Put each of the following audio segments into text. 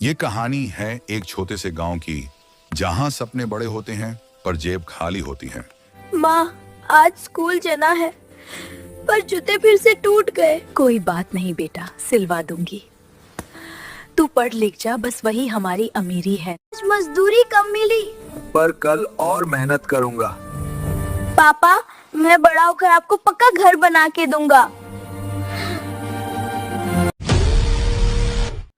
ये कहानी है एक छोटे से गांव की, जहां सपने बड़े होते हैं पर जेब खाली होती है। माँ, आज स्कूल जाना है पर जूते फिर से टूट गए। कोई बात नहीं बेटा, सिलवा दूंगी। तू पढ़ लिख जा, बस वही हमारी अमीरी है। आज मजदूरी कम मिली पर कल और मेहनत करूंगा। पापा, मैं बड़ा होकर आपको पक्का घर बना के दूंगा।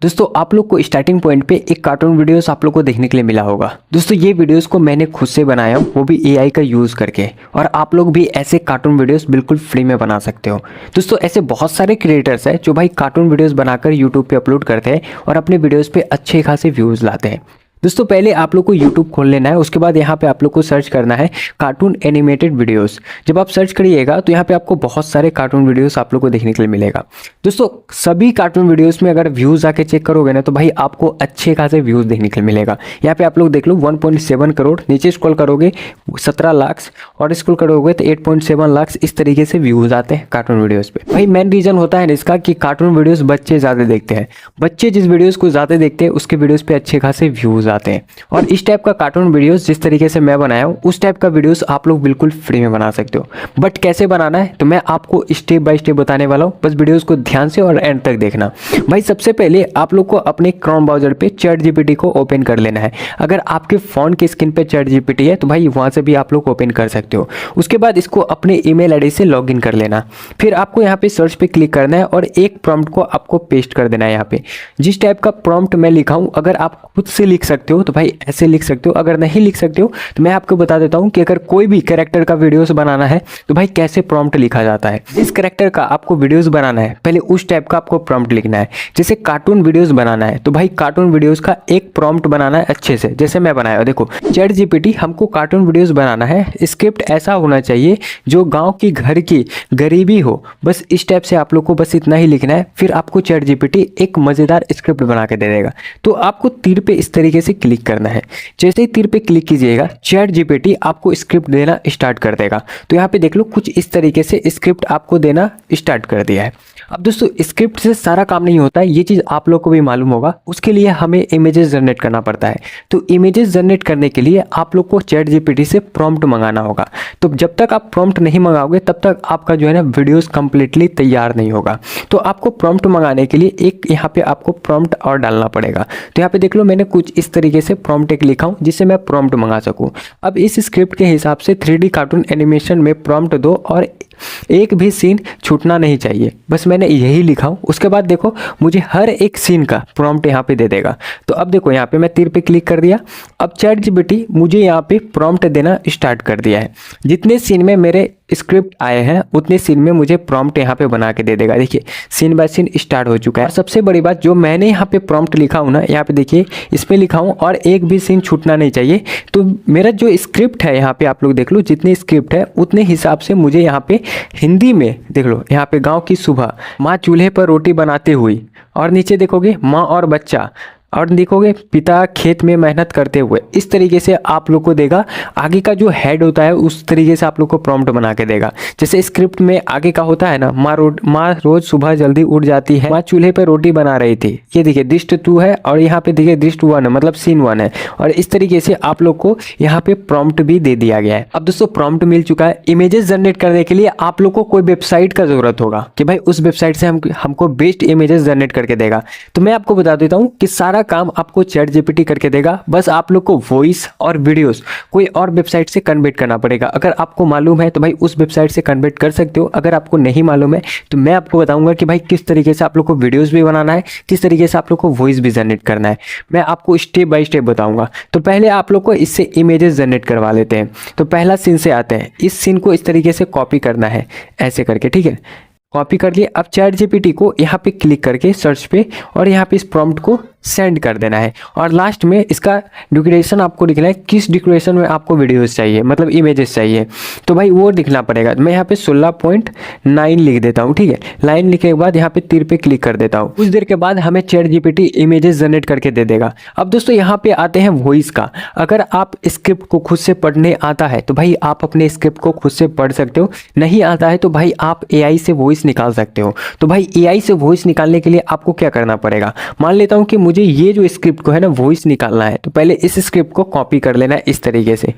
दोस्तों, आप लोग को स्टार्टिंग पॉइंट पे एक कार्टून वीडियोस आप लोग को देखने के लिए मिला होगा। दोस्तों, ये वीडियोस को मैंने खुद से बनाया हूँ, वो भी एआई का यूज़ करके। और आप लोग भी ऐसे कार्टून वीडियोस बिल्कुल फ्री में बना सकते हो। दोस्तों, ऐसे बहुत सारे क्रिएटर्स हैं जो भाई कार्टून वीडियोस बनाकर यूट्यूब पे अपलोड करते हैं और अपने वीडियोज़ पे अच्छे खासे व्यूज़ लाते हैं। दोस्तों, पहले आप लोग को YouTube खोल लेना है, उसके बाद यहाँ पे आप लोग को सर्च करना है कार्टून एनिमेटेड वीडियोस। जब आप सर्च करिएगा तो यहाँ पे आपको बहुत सारे कार्टून वीडियोस आप लोग को देखने के लिए मिलेगा। दोस्तों, सभी कार्टून वीडियोस में अगर व्यूज़ आके चेक करोगे ना तो भाई आपको अच्छे खासे व्यूज़ देखने के लिए मिलेगा। यहाँ पे आप लोग देख लो 1.7 करोड़, नीचे स्क्रॉल करोगे 17 लाख और स्क्रॉल करोगे तो 8.7 लाख, इस तरीके से व्यूज़ आते हैं कार्टून वीडियोज़ पे। भाई मेन रीज़न होता है इसका कि कार्टून वीडियोज़ बच्चे ज़्यादा देखते हैं। बच्चे जिस वीडियोज़ को ज़्यादा देखते हैं उसके वीडियोज़ पे अच्छे खासे व्यूज़ आते हैं। और इस टाइप का कार्टून वीडियोस जिस तरीके से मैं बनाया हूँ उस टाइप का वीडियोस आप लोग बिल्कुल फ्री में बना सकते हो। बट कैसे बनाना है तो मैं आपको स्टेप बाय स्टेप बताने वाला हूँ, बस वीडियोस को ध्यान से और एंड तक देखना। भाई सबसे पहले आप लोग को अपने क्रोम ब्राउजर पे चैट जीपीटी को ओपन कर लेना है। अगर आपके फ़ोन के स्क्रीन पे चैट जीपीटी है तो भाई वहाँ से भी आप लोग ओपन कर सकते हो। उसके बाद इसको अपने ईमेल आईडी से लॉगिन कर लेना। फिर आपको यहाँ पे सर्च पे क्लिक करना है और एक प्रॉम्प्ट को आपको पेस्ट कर देना है। यहाँ पे जिस टाइप का प्रॉम्प्ट मैं लिखा हूँ अगर आप खुद से लिख सकते हो तो भाई ऐसे लिख सकते हो, अगर नहीं लिख सकते हो तो मैं आपको बता देता हूं कि अगर कोई भी कैरेक्टर का वीडियोस बनाना है तो भाई कैसे प्रॉम्प्ट लिखा जाता है। जिस कैरेक्टर का आपको वीडियोस बनाना है पहले उस टाइप का आपको प्रॉम्प्ट लिखना है। जैसे कार्टून वीडियोस बनाना है तो भाई कार्टून वीडियोस का एक प्रॉम्प्ट बनाना है अच्छे से, जैसे मैं बनाया। देखो चैट जीपीटी, हमको कार्टून वीडियोस बनाना है, स्क्रिप्ट ऐसा होना चाहिए जो गाँव की घर की गरीबी हो, बस इस टाइप से आप लोग को बस इतना ही लिखना है। फिर आपको चैट जीपीटी एक मज़ेदार स्क्रिप्ट बना के दे देगा। तो आपको तीर पे इस तरीके से क्लिक करना है। जैसे ही तीर पे क्लिक कीजिएगा चैट जीपीटी आपको स्क्रिप्ट देना स्टार्ट कर देगा। तो यहाँ पे देख लो कुछ इस तरीके से स्क्रिप्ट आपको देना स्टार्ट कर दिया है। अब दोस्तों, स्क्रिप्ट से सारा काम नहीं होता है, ये चीज़ आप लोग को भी मालूम होगा। उसके लिए हमें इमेजेस जनरेट करना पड़ता है। तो इमेजेस जनरेट करने के लिए आप लोग को चैट जीपीटी से प्रॉम्प्ट मंगाना होगा। तो जब तक आप प्रॉम्प्ट नहीं मंगाओगे तब तक आपका जो है ना वीडियोस कंप्लीटली तैयार नहीं होगा। तो आपको प्रॉम्प्ट मंगाने के लिए एक यहाँ पे आपको प्रॉम्प्ट और डालना पड़ेगा। तो यहाँ पे देख लो मैंने कुछ इस तरीके से प्रॉम्प्ट एक लिखा हूँ जिससे मैं प्रॉम्प्ट मंगा सकूँ। अब इस स्क्रिप्ट के हिसाब से 3D कार्टून एनिमेशन में प्रॉम्प्ट दो और एक भी सीन छूटना नहीं चाहिए, बस मैंने यही लिखा हूँ। उसके बाद देखो मुझे हर एक सीन का प्रॉम्प्ट यहाँ पे दे देगा। तो अब देखो यहाँ पे मैं तीर पे क्लिक कर दिया। अब चैट जीपीटी मुझे यहाँ पे प्रॉम्प्ट देना स्टार्ट कर दिया है। जितने सीन में मेरे स्क्रिप्ट आए हैं उतने सीन में मुझे प्रॉम्प्ट यहाँ पे बना के दे देगा। देखिए सीन बाय सीन स्टार्ट हो चुका है। सबसे बड़ी बात जो मैंने यहाँ पे प्रॉम्प्ट लिखा हूँ ना, यहाँ पे देखिए इसमें लिखा हूँ और एक भी सीन छूटना नहीं चाहिए। तो मेरा जो स्क्रिप्ट है यहाँ पे आप लोग देख लो, जितनी स्क्रिप्ट है उतने हिसाब से मुझे यहाँ पे हिंदी में देख लो, यहाँ पे गाँव की सुबह, माँ चूल्हे पर रोटी बनाते हुए, और नीचे देखोगे माँ और बच्चा, और देखोगे पिता खेत में मेहनत करते हुए। इस तरीके से आप लोग को देगा। आगे का जो हेड होता है उस तरीके से आप लोग को प्रॉम्प्ट बना के देगा। जैसे स्क्रिप्ट में आगे का होता है ना, माँ रोज सुबह जल्दी उठ जाती है, माँ चूल्हे पे रोटी बना रही थी। ये देखिए दृष्ट 2 है और यहाँ पे देखिए दृष्ट 1 है, मतलब सीन 1 है। और इस तरीके से आप लोग को यहाँ पे प्रॉम्प्ट भी दे दिया गया है। अब दोस्तों प्रॉम्प्ट मिल चुका है। इमेजेस जनरेट करने के लिए आप लोग को कोई वेबसाइट का जरूरत होगा कि भाई उस वेबसाइट से हमको बेस्ट इमेजेस जनरेट करके देगा। तो मैं आपको बता देता हूँ कि सारा काम आपको चैट जीपीटी करके देगा। बस आप लोग को वॉइस और वीडियोस कोई और वेबसाइट से कन्वर्ट करना पड़ेगा। अगर आपको मालूम है तो भाई उस वेबसाइट से कन्वर्ट कर सकते हो। अगर आपको नहीं मालूम है तो मैं आपको बताऊंगा कि भाई किस तरीके से आप लोग को वीडियोस भी बनाना है, किस तरीके से आप लोग को वॉइस भी जनरेट करना है, मैं आपको स्टेप बाय स्टेप बताऊंगा। तो पहले आप लोग को इससे इमेजेस जनरेट करवा लेते हैं। तो पहला सीन से आते हैं। इस सीन को इस तरीके से कॉपी करना है ऐसे करके, ठीक है। कॉपी कर लिए। अब चैट जीपीटी को यहाँ पे क्लिक करके सर्च पे और यहाँ पे इस प्रॉम्प्ट को सेंड कर देना है। और लास्ट में इसका ड्यूरेशन आपको लिखना है, किस ड्यूरेशन में आपको वीडियोस चाहिए, मतलब इमेजेस चाहिए। तो भाई वो लिखना पड़ेगा। मैं यहाँ पे 16.9 लिख देता हूँ, ठीक है। लाइन लिखने के बाद यहाँ पे तीर पे क्लिक कर देता हूँ। कुछ देर के बाद हमें चैट जीपीटी इमेजेस जनरेट करके दे देगा। अब दोस्तों यहाँ पे आते हैं वॉइस का। अगर आप स्क्रिप्ट को खुद से पढ़ने आता है तो भाई आप अपने स्क्रिप्ट को खुद से पढ़ सकते हो, नहीं आता है तो भाई आप एआई से वॉइस निकाल सकते हो। तो भाई एआई से वॉइस निकालने के लिए आपको क्या करना पड़ेगा, मान लेता हूँ कि मुझे ये जो स्क्रिप्ट को है ना वॉइस निकालना है, तो पहले इस स्क्रिप्ट को कॉपी कर लेना है इस तरीके से,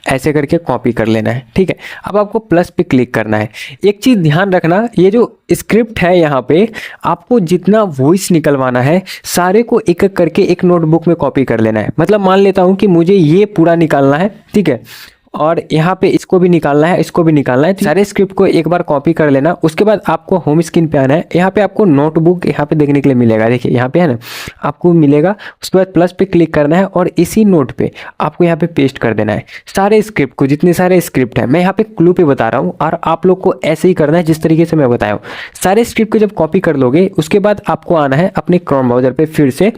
ऐसे करके कॉपी कर लेना है। ठीक है, अब आपको प्लस पे क्लिक करना है। एक चीज़ ध्यान रखना, ये जो स्क्रिप्ट है यहाँ पे आपको जितना वॉइस निकलवाना है सारे को एक एक करके एक नोटबुक में कॉपी कर लेना है। मतलब मान लेता हूँ कि मुझे ये पूरा निकालना है, ठीक है, और यहाँ पे इसको भी निकालना है, इसको भी निकालना है। सारे स्क्रिप्ट को एक बार कॉपी कर लेना। उसके बाद आपको होम स्क्रीन पे आना है। यहाँ पे आपको नोटबुक यहाँ पे देखने के लिए मिलेगा, देखिए यहाँ पे है ना, आपको मिलेगा। उसके बाद प्लस पे क्लिक करना है और इसी नोट पे आपको यहाँ पे पेस्ट कर देना है सारे स्क्रिप्ट को, जितने सारे स्क्रिप्ट है। मैं यहाँ पे क्लू पे बता रहा हूँ और आप लोग को ऐसे ही करना है जिस तरीके से मैं बताया हूँ। सारे स्क्रिप्ट को जब कॉपी कर लोगे उसके बाद आपको आना है अपने क्रोम ब्राउजर पे, फिर से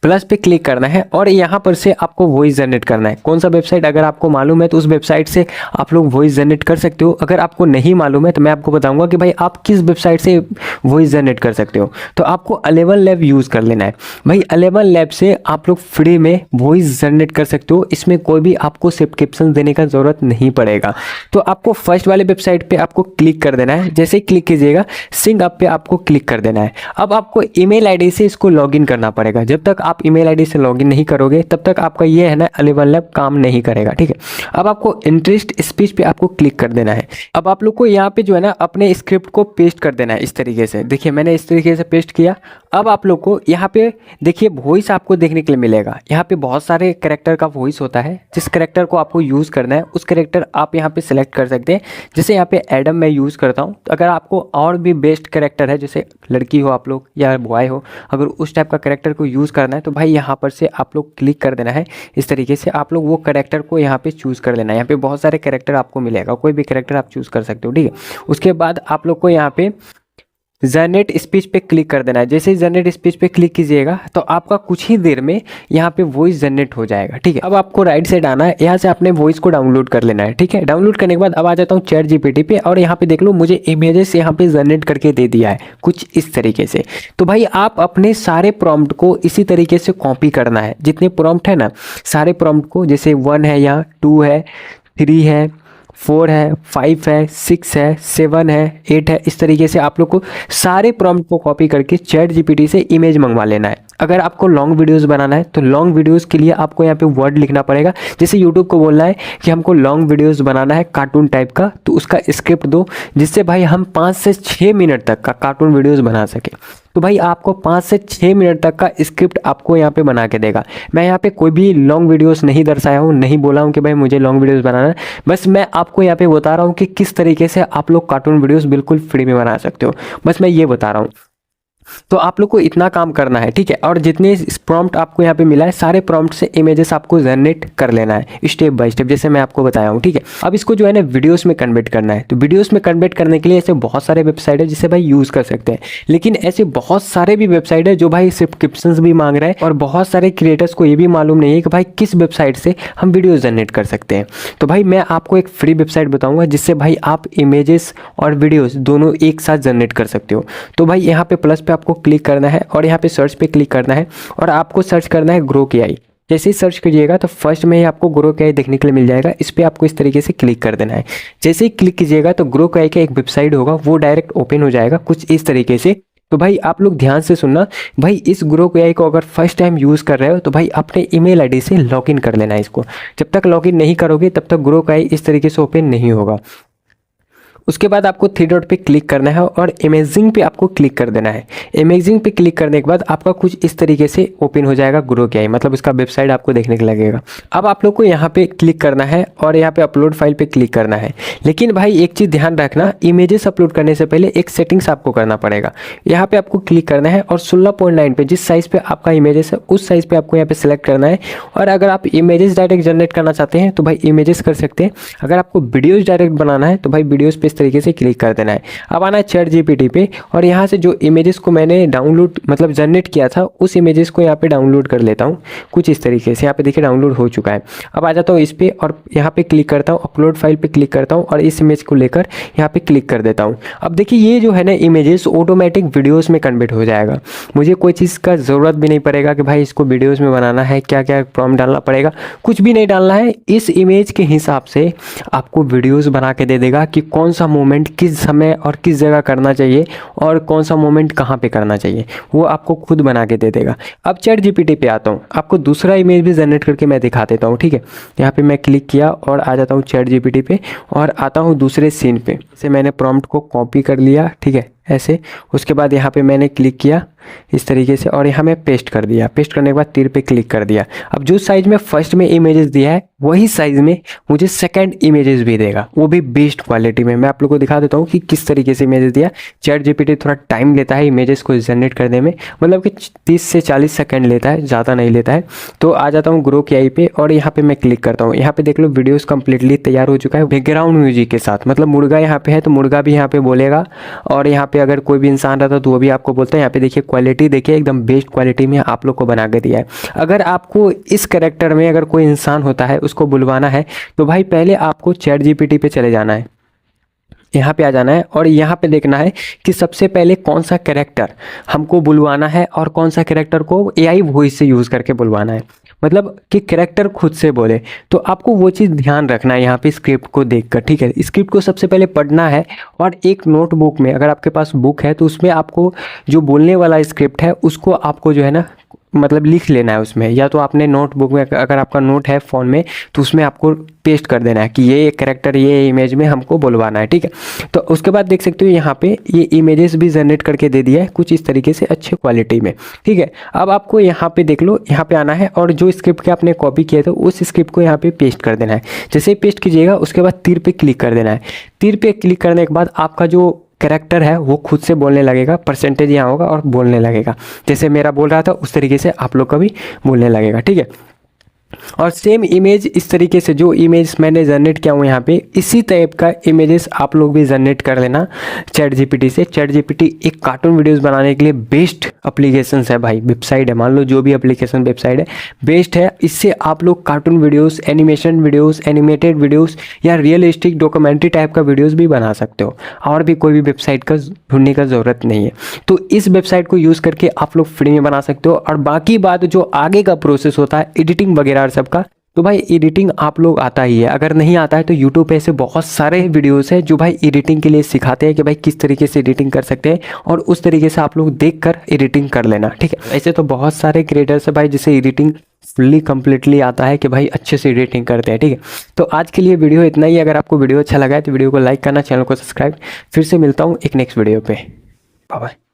प्लस पे क्लिक करना है और यहाँ पर से आपको वॉइस जनरेट करना है। कौन सा वेबसाइट अगर आपको मालूम है तो उस वेबसाइट से आप लोग वॉइस जनरेट कर सकते हो। अगर आपको नहीं मालूम है तो मैं आपको बताऊंगा कि भाई आप किस वेबसाइट से वॉइस जनरेट कर सकते हो। तो आपको 11 लैब यूज़ कर लेना है। भाई 11 लैब से आप लोग फ्री में वॉइस जनरेट कर सकते हो। इसमें कोई भी आपको सब्सक्रिप्शन देने का ज़रूरत नहीं पड़ेगा। तो आपको फर्स्ट वाले वेबसाइट पर आपको क्लिक कर देना है। जैसे ही क्लिक कीजिएगा सिंक अप पे आपको क्लिक कर देना है। अब आपको ईमेल आईडी से इसको लॉगिन करना पड़ेगा। जब तक आप ईमेल आईडी से लॉगिन नहीं करोगे तब तक आपका ये है ना 11 लैब काम नहीं करेगा। ठीक है, अब आपको इंटरेस्ट स्पीच पे आपको क्लिक कर देना है। अब आप लोग को यहाँ पे जो है ना अपने स्क्रिप्ट को पेस्ट कर देना है इस तरीके से। देखिए मैंने इस तरीके से पेस्ट किया। अब आप लोग को यहाँ पे देखिए वॉइस आपको देखने के लिए मिलेगा। यहाँ पे बहुत सारे कैरेक्टर का वॉइस होता है। जिस कैरेक्टर को आपको यूज़ करना है उस कैरेक्टर आप यहाँ पे सिलेक्ट कर सकते हैं। जैसे यहाँ पे एडम मैं यूज़ करता हूँ। तो अगर आपको और भी बेस्ट कैरेक्टर है, जैसे लड़की हो आप लोग या बॉय हो, अगर उस टाइप का कैरेक्टर को यूज़ करना है तो भाई यहाँ पर से आप लोग क्लिक कर देना है। इस तरीके से आप लोग वो कैरेक्टर को यहाँ पे चूज़ कर लेना है। यहाँ पे बहुत सारे कैरेक्टर आपको मिलेगा, कोई भी कैरेक्टर आप चूज़ कर सकते हो। ठीक है, उसके बाद आप लोग को यहाँ पे जनरेट स्पीच पे क्लिक कर देना है। जैसे ही जनरेट स्पीच पे क्लिक कीजिएगा तो आपका कुछ ही देर में यहाँ पे वॉइस जनरेट हो जाएगा। ठीक है, अब आपको राइट साइड आना है, यहाँ से अपने वॉइस को डाउनलोड कर लेना है। ठीक है, डाउनलोड करने के बाद अब आ जाता हूँ चैट जीपीटी पे और यहाँ पे देख लो मुझे इमेजेस यहाँ पे जनरेट करके दे दिया है कुछ इस तरीके से। तो भाई आप अपने सारे प्रॉम्प्ट को इसी तरीके से कॉपी करना है। जितने प्रॉम्प्ट है ना सारे प्रॉम्प्ट को, जैसे 1 है, यहाँ 2 है, 3 है, 4 है, 5 है, 6 है, 7 है, 8 है, इस तरीके से आप लोग को सारे प्रॉम्प्ट को कॉपी करके चैट जीपीटी से इमेज मंगवा लेना है। अगर आपको लॉन्ग वीडियोस बनाना है तो लॉन्ग वीडियोस के लिए आपको यहाँ पे वर्ड लिखना पड़ेगा। जैसे यूट्यूब को बोलना है कि हमको लॉन्ग वीडियोस बनाना है कार्टून टाइप का, तो उसका स्क्रिप्ट दो जिससे भाई हम 5 से 6 मिनट तक का कार्टून वीडियोस बना सके। तो भाई आपको 5 से 6 मिनट तक का स्क्रिप्ट आपको यहाँ पे बना के देगा। मैं यहाँ पे कोई भी लॉन्ग वीडियोस नहीं दर्शाया हूँ, नहीं बोला हूँ कि भाई मुझे लॉन्ग वीडियोस बनाना है। बस मैं आपको यहाँ पे बता रहा हूँ कि किस तरीके से आप लोग कार्टून वीडियोस बिल्कुल फ्री में बना सकते हो। बस मैं ये बता रहा हूँ। तो आप लोग को इतना काम करना है। ठीक है, और जितने प्रॉम्प्ट आपको यहाँ पे मिला है सारे प्रॉम्प्ट से इमेजेस आपको जनरेट कर लेना है स्टेप बाय स्टेप, जैसे मैं आपको बताया हूँ। ठीक है, अब इसको जो है ना वीडियोस में कन्वर्ट करना है। तो वीडियोस में कन्वर्ट करने के लिए ऐसे बहुत सारे वेबसाइट है जिसे भाई यूज़ कर सकते हैं, लेकिन ऐसे बहुत सारे भी वेबसाइट है जो भाई सब्सक्रिप्शंस भी मांग रहे हैं और बहुत सारे क्रिएटर्स को ये भी मालूम नहीं है कि भाई किस वेबसाइट से हम वीडियोज़ जनरेट कर सकते हैं। तो भाई मैं आपको एक फ्री वेबसाइट बताऊँगा जिससे भाई आप इमेजेस और वीडियोज़ दोनों एक साथ जनरेट कर सकते हो। तो भाई यहाँ पे प्लस पे आपको क्लिक करना है और यहाँ पे सर्च पे क्लिक करना है और आपको सर्च करना है ग्रोक एआई। जैसे ही सर्च कीजिएगा तो फर्स्ट में ही आपको ग्रोक एआई देखने के लिए मिल जाएगा। इस पे आपको इस तरीके से क्लिक कर देना है। जैसे ही क्लिक कीजिएगा तो ग्रोक एआई का एक वेबसाइट होगा, वो डायरेक्ट ओपन हो जाएगा कुछ इस तरीके से। तो भाई आप लोग ध्यान से सुनना, भाई इस ग्रोक एआई को अगर फर्स्ट टाइम यूज़ कर रहे हो तो भाई अपने ईमेल आईडी से लॉगिन कर लेना है इसको। जब तक लॉगिन नहीं करोगे तब तक ग्रोक एआई इस तरीके से ओपन नहीं होगा। उसके बाद आपको 3 डॉट पे क्लिक करना है और इमेजिंग पे आपको क्लिक कर देना है। इमेजिंग पे क्लिक करने के बाद आपका कुछ इस तरीके से ओपन हो जाएगा ग्रोक एआई, मतलब उसका वेबसाइट आपको देखने को लगेगा। अब आप लोग को यहाँ पे क्लिक करना है और यहाँ पे अपलोड फाइल पे क्लिक करना है। लेकिन भाई एक चीज़ ध्यान रखना, इमेजेस अपलोड करने से पहले एक सेटिंग्स आपको करना पड़ेगा। यहाँ पे आपको क्लिक करना है और 16.9 पे जिस साइज़ पे आपका इमेजेस है उस साइज़ पे आपको यहाँ पे सिलेक्ट करना है। और अगर आप इमेजेस डायरेक्ट जनरेट करना चाहते हैं तो भाई इमेजेस कर सकते हैं। अगर आपको वीडियोज़ डायरेक्ट बनाना है तो भाई वीडियोज़ पे इस तरीके से क्लिक कर देना है। अब आना है चैट जीपीटी पे और यहाँ से जो इमेजेस को मैंने डाउनलोड मतलब जनरेट किया था उस इमेजेस को यहाँ पे डाउनलोड कर लेता हूँ कुछ इस तरीके से। यहाँ पे देखिए डाउनलोड हो चुका है। अब आ जाता हूँ इस पे और यहाँ पे क्लिक करता हूँ, अपलोड फाइल पे क्लिक करता हूँ और इस इमेज को लेकर यहाँ पे क्लिक कर देता हूँ। अब देखिए ये जो है ना इमेजेस ऑटोमेटिक वीडियोज़ में कन्वर्ट हो जाएगा। मुझे कोई चीज़ का ज़रूरत भी नहीं पड़ेगा कि भाई इसको वीडियोज़ में बनाना है, क्या क्या प्रॉम्प्ट डालना पड़ेगा, कुछ भी नहीं डालना है। इस इमेज के हिसाब से आपको वीडियोज़ बना के दे देगा कि कौन सा मूवमेंट किस समय और किस जगह करना चाहिए और कौन सा मूवमेंट कहाँ पे करना चाहिए, वो आपको खुद बना के दे देगा। अब चैट जीपीटी पे आता हूँ, आपको दूसरा इमेज भी जनरेट करके मैं दिखा देता हूँ, ठीक है। यहाँ पे मैं क्लिक किया और आ जाता हूँ चैट जीपीटी पे और आता हूँ दूसरे सीन पे। जैसे मैंने प्रॉम्प्ट को कॉपी कर लिया, ठीक है, ऐसे। उसके बाद यहाँ पे मैंने क्लिक किया इस तरीके से और यहाँ मैं पेस्ट कर दिया। पेस्ट करने के बाद तीर पे क्लिक कर दिया। अब जो साइज में फर्स्ट में इमेजेस दिया है वही साइज में मुझे सेकंड इमेजेस भी देगा, वो भी बेस्ट क्वालिटी में। मैं आप लोग को दिखा देता हूँ कि किस तरीके से इमेजेस दिया। चैट जीपीटी थोड़ा टाइम लेता है इमेजेस को जनरेट करने में, मतलब कि 30 से 40 सेकंड लेता है, ज़्यादा नहीं लेता है। तो आ जाता हूँ ग्रो AI पे और यहाँ पे मैं क्लिक करता हूँ। यहाँ पे देख लो वीडियोस कंप्लीटली तैयार हो चुका है बैकग्राउंड म्यूजिक के साथ, मतलब मुर्गा यहाँ पे है तो मुर्गा भी यहाँ पे बोलेगा और यहाँ पे अगर कोई भी इंसान रहता तो वो भी आपको बोलता है। यहाँ पे देखिए क्वालिटी देखिए एकदम बेस्ट क्वालिटी में आप लोग को बना के दिया है। अगर आपको इस कैरेक्टर में अगर कोई इंसान होता है उसको बुलवाना है तो भाई पहले आपको चैट जीपीटी पे चले जाना है, यहाँ पे आ जाना है और यहाँ पे देखना है कि सबसे पहले कौन सा कैरेक्टर हमको बुलवाना है और कौन सा कैरेक्टर को AI वॉइस से यूज़ करके बुलवाना है, मतलब कि कैरेक्टर खुद से बोले। तो आपको वो चीज़ ध्यान रखना है यहाँ पे स्क्रिप्ट को देखकर, ठीक है। स्क्रिप्ट को सबसे पहले पढ़ना है और एक नोटबुक में, अगर आपके पास बुक है तो उसमें आपको जो बोलने वाला स्क्रिप्ट है उसको आपको जो है ना मतलब लिख लेना है उसमें, या तो आपने नोटबुक में अगर आपका नोट है फ़ोन में तो उसमें आपको पेस्ट कर देना है कि ये कैरेक्टर ये इमेज में हमको बुलवाना है, ठीक है। तो उसके बाद देख सकते हो यहाँ पे ये इमेजेस भी जनरेट करके दे दिया है कुछ इस तरीके से अच्छे क्वालिटी में, ठीक है। अब आपको यहाँ पे देख लो, यहाँ पे आना है और जो स्क्रिप्ट के आपने कॉपी किया था उस स्क्रिप्ट को यहाँ पे पेस्ट कर देना है। जैसे ही पेस्ट कीजिएगा उसके बाद तीर पे क्लिक कर देना है। तीर पे क्लिक करने के बाद आपका जो कैरेक्टर है वो खुद से बोलने लगेगा, परसेंटेज यहाँ होगा और बोलने लगेगा। जैसे मेरा बोल रहा था उस तरीके से आप लोग का भी बोलने लगेगा, ठीक है। और सेम इमेज इस तरीके से जो इमेज मैंने जनरेट किया हूँ यहाँ पे, इसी टाइप का इमेजेस आप लोग भी जनरेट कर लेना चैट जीपीटी से। चैट जीपीटी एक कार्टून वीडियोस बनाने के लिए बेस्ट एप्लीकेशन है भाई, वेबसाइट है, मान लो जो भी एप्लीकेशन वेबसाइट है बेस्ट है। इससे आप लोग cartoon videos, animation videos, animated videos या रियलिस्टिक डॉक्यूमेंट्री टाइप का वीडियोस भी बना सकते हो और भी कोई भी वेबसाइट का ढूंढने का ज़रूरत नहीं है। तो इस वेबसाइट को यूज़ करके आप लोग फ्री में बना सकते हो। और बाकी बात जो आगे का प्रोसेस होता है एडिटिंग वगैरह सबका, तो भाई एडिटिंग आप लोग आता ही है। अगर नहीं आता है तो यूट्यूब पे ऐसे बहुत सारे वीडियोस हैं जो भाई एडिटिंग के लिए सिखाते हैं कि भाई किस तरीके से एडिटिंग कर सकते हैं और उस तरीके से आप लोग देखकर एडिटिंग कर लेना, ठीक है। ऐसे तो बहुत सारे क्रिएटर्स है भाई जिसे एडिटिंग फुल्ली कंप्लीटली आता है कि भाई अच्छे से एडिटिंग करते हैं, ठीक है। तो आज के लिए वीडियो इतना ही। अगर आपको वीडियो अच्छा लगा है तो वीडियो को लाइक करना, चैनल को सब्सक्राइब। फिर से मिलता हूँ एक नेक्स्ट वीडियो पे, बाय बाय।